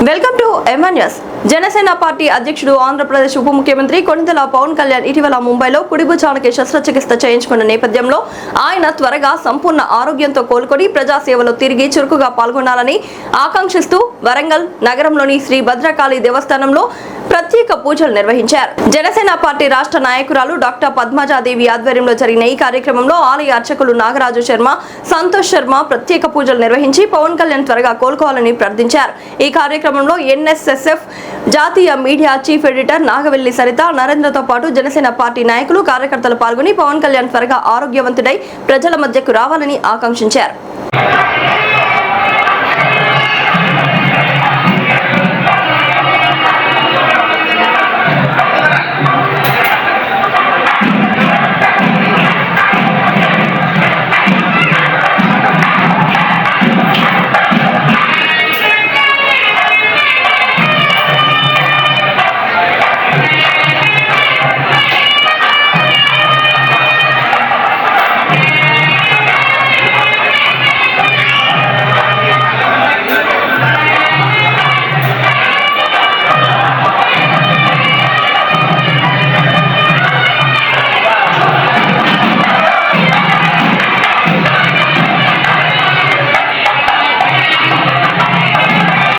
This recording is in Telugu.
Welcome to MNS. Janasena party అధ్యక్షుడు ఆంధ్రప్రదేశ్ ఉప ముఖ్యమంత్రి కొణిదెల పవన్ కళ్యాణ్ ఇటీవల ముంబైలో కుడిభుజానికి శస్త్రచికిత్స చేయించుకున్న నేపథ్యంలో ఆయన త్వరగా సంపూర్ణ ఆరోగ్యంతో కోలుకొని ప్రజాసేవలో తిరిగి చురుకుగా పాల్గొనాలని ఆకాంక్షిస్తూ వరంగల్ నగరంలోని శ్రీ భద్రకాళి దేవస్థానంలో ప్రత్యేక పూజలు నిర్వహించారు. జనసేన పార్టీ రాష్ట్ర నాయకురాలు డాక్టర్ పద్మజాదేవి ఆధ్వర్యంలో జరిగిన ఈ కార్యక్రమంలో ఆలయ అర్చకులు నాగరాజు శర్మ, సంతోష్ శర్మ ప్రత్యేక పూజలు నిర్వహించి పవన్ కళ్యాణ్ త్వరగా కోలుకోవాలని ప్రార్థించారు. ఈ కార్యక్రమంలో ఎన్ఎస్ఎస్ఎఫ్ జాతీయ media chief editor Nagavelli Saritha, నరేంద్రతో పాటు జనసేన పార్టీ నాయకులు, కార్యకర్తలు పాల్గొని పవన్ కళ్యాణ్ త్వరగా ఆరోగ్యవంతుడై ప్రజల మధ్యకు రావాలని ఆకాంక్షించారు.